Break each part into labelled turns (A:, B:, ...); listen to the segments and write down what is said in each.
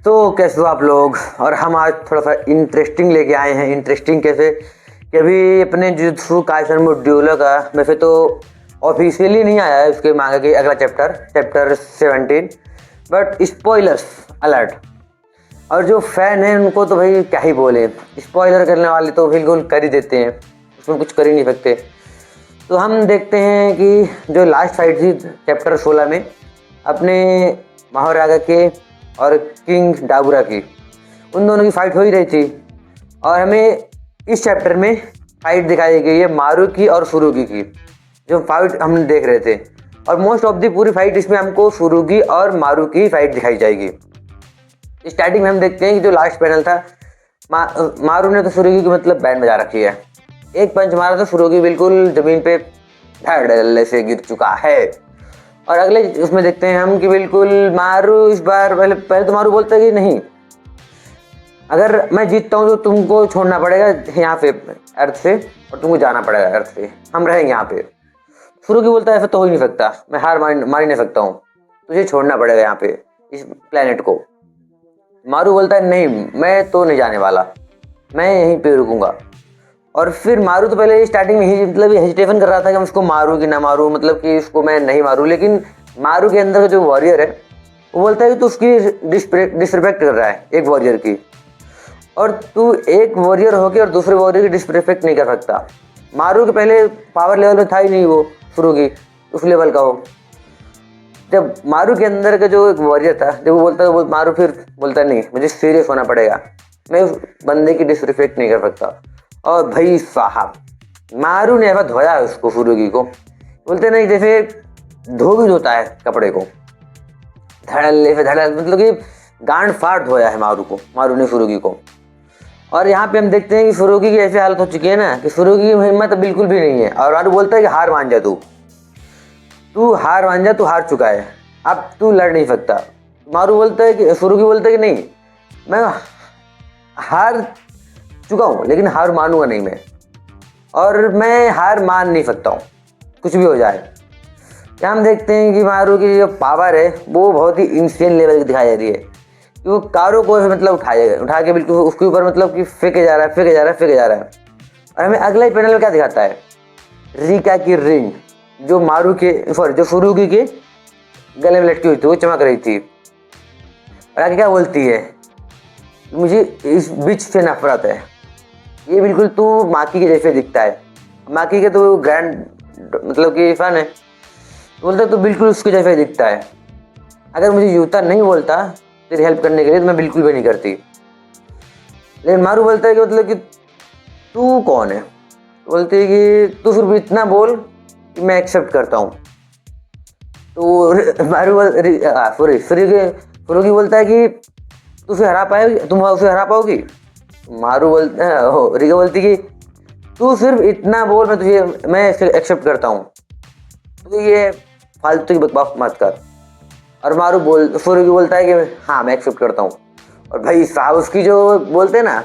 A: तो कैसे हो आप लोग। और हम आज थोड़ा सा इंटरेस्टिंग लेके आए हैं। इंटरेस्टिंग कैसे कि अभी अपने जुजुत्सु काइसन मॉड्यूल का वैसे तो ऑफिशियली नहीं आया है उसके मांगे के अगला चैप्टर 17, बट स्पॉयलर्स अलर्ट। और जो फैन है उनको तो भाई क्या ही बोले, स्पॉइलर करने वाले तो बिल्कुल कर ही देते हैं, उसमें कुछ कर ही नहीं सकते। तो हम देखते हैं कि जो लास्ट फाइट थी चैप्टर 16 में अपने महाराजा के और किंग डाबुरा की, उन दोनों की फाइट हो ही रही थी। और हमें इस चैप्टर में फाइट दिखाई गई है मारुकी और सुरुगी की, जो फाइट हम देख रहे थे। और मोस्ट ऑफ दी पूरी फाइट इसमें हमको सुरुगी और मारुकी की फाइट दिखाई जाएगी। स्टार्टिंग में हम देखते हैं कि जो लास्ट पैनल था, मारू ने तो सुरुगी की मतलब बैंड बजा रखी है, एक पंच मारा तो सुरुगी बिल्कुल जमीन पे धड़ से गिर चुका है। और अगले उसमें देखते हैं हम कि बिल्कुल मारू इस बार पहले तो मारू बोलता है कि नहीं, अगर मैं जीतता हूँ तो तुमको छोड़ना पड़ेगा यहाँ पे अर्थ से, और तुमको जाना पड़ेगा अर्थ से, हम रहेंगे यहाँ पे। सुरुगी बोलता है ऐसा तो हो ही नहीं सकता, मैं हार मान ही नहीं सकता हूँ, तुझे छोड़ना पड़ेगा यहाँ पे इस प्लेनेट को। मारू बोलता है नहीं, मैं तो नहीं जाने वाला, मैं यहीं पे रुकूंगा। और फिर मारू तो पहले स्टार्टिंग में ही मतलब हेजिटेशन कर रहा था कि मैं उसको मारूं कि ना मारूं, मतलब कि उसको मैं नहीं मारूं। लेकिन मारू के अंदर का जो वॉरियर है वो बोलता है कि तू उसकी डिसरिस्पेक्ट कर रहा है एक वॉरियर की, और तू एक वॉरियर होके और दूसरे वॉरियर की डिसरिस्पेक्ट नहीं कर सकता। मारू के पहले पावर लेवल में था ही नहीं वो सुरुगी उस लेवल का हो। जब मारू के अंदर का जो एक वॉरियर था, जब वो बोलता है, वो मारू फिर बोलता नहीं, मुझे सीरियस होना पड़ेगा, मैं उस बंदे की डिसरिस्पेक्ट नहीं कर सकता। और भाई साहब मारू ने ऐसा धोया उसको सुरुगी को, बोलते नहीं जैसे धोबी धोता है कपड़े को, धड़ल्ले से धड़ल, मतलब कि गांड फाड़ धोया है मारू ने सुरुगी को। और यहाँ पे हम देखते हैं कि सुरुगी की ऐसी हालत हो चुकी है ना कि सुरुगी की हिम्मत बिल्कुल भी नहीं है। और मारू बोलता है कि हार मान जा, तू हार मान जा, तू हार चुका है, अब तू लड़ नहीं सकता। मारू बोलता है कि सुरुगी बोलता है कि नहीं, मैं हार चुका हूँ लेकिन हार मानूंगा नहीं मैं, और मैं हार मान नहीं सकता हूँ कुछ भी हो जाए। क्या हम देखते हैं कि मारू की जो पावर है वो बहुत ही इंसेन लेवल की दिखाई जा रही है कि वो कारों को मतलब उठा के बिल्कुल उसके ऊपर मतलब कि फेंके जा रहा है। और हमें अगले पैनल में क्या दिखाता है, रिका की रिंग जो जो सुरुगी के गले में लटकी हुई थी, वो चमक रही थी। और आगे क्या बोलती है, मुझे इस बिच से नफरत है, ये बिल्कुल तू माकी के जैसे दिखता है, माकी के तो ग्रैंड मतलब कि फैन है, बोलता तो बिल्कुल उसके जैसे दिखता है, अगर मुझे यूता नहीं बोलता तेरी हेल्प करने के लिए तो मैं बिल्कुल भी नहीं करती। लेकिन मारू बोलता है कि मतलब कि तू कौन है, बोलती है कि तू सिर्फ इतना बोल कि मैं एक्सेप्ट करता हूँ। तो मारू सुरुगी बोलता है कि तुम उसे हरा पाओगी। मारू बोलता है, रिका बोलती कि तू सिर्फ इतना बोल, मैं एक्सेप्ट करता हूँ, तो ये फालतू की बकवास मत कर। और सुरुगी बोलता है कि हाँ मैं एक्सेप्ट करता हूँ। और भाई साहब उसकी जो बोलते हैं ना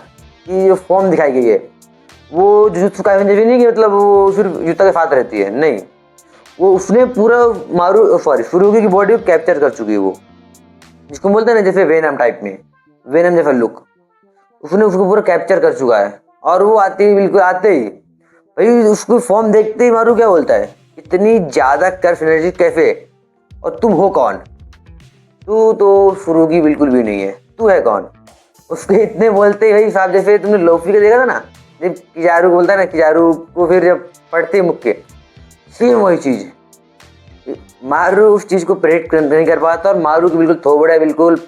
A: कि जो फॉर्म दिखाई गई है वो जुजुत्सु काइसेन जैसी नहीं कि मतलब वो सिर्फ युता के साथ रहती है, नहीं, वो उसने पूरा सुरुगी की बॉडी को कैप्चर कर चुकी है, वो जिसको बोलते हैं ना जैसे वेनम टाइप में, वेनम जैसा लुक, उसने उसको पूरा कैप्चर कर चुका है। और वो बिल्कुल आते ही भाई उसको फॉर्म देखते ही मारू क्या बोलता है, इतनी ज़्यादा कर्व एनर्जी कैसे, और तुम हो कौन, तू तो सुरुगी बिल्कुल भी नहीं है, तू है कौन। उसके इतने बोलते ही भाई साहब, जैसे तुमने लोफी का देखा था ना, जब किजारू बोलता है ना, किजारू को फिर जब पढ़ते मुक्के, सेम वही चीज़ मारू उस चीज़ को प्रेडिक्ट नहीं कर पाता। और मारू की बिल्कुल थोबड़ा है, बिल्कुल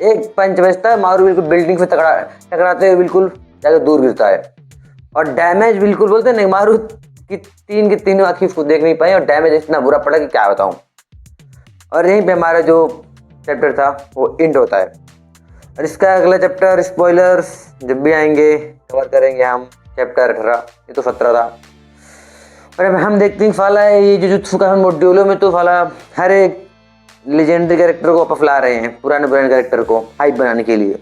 A: एक पंच बजता है, मारू बिल्कुल बिल्डिंग से टकराते हुए बिल्कुल जाकर दूर गिरता है। और डैमेज बिल्कुल बोलते हैं ना, मारू की तीनों आँखें उसको देख नहीं पाई, और डैमेज इतना बुरा पड़ा कि क्या बताऊँ। और यहीं पे हमारा जो चैप्टर था वो एंड होता है। और इसका अगला चैप्टर स्पॉयलर्स जब भी आएंगे कवर करेंगे हम, चैप्टर 18, ये तो 17 था। और अब हम देखते हैं फाला है ये जुजुत्सु काइसेन मॉड्यूलों में तो फाला हर एक लेजेंडरी कैरेक्टर को अपफला रहे हैं, पुराने कैरेक्टर को हाइप बनाने के लिए।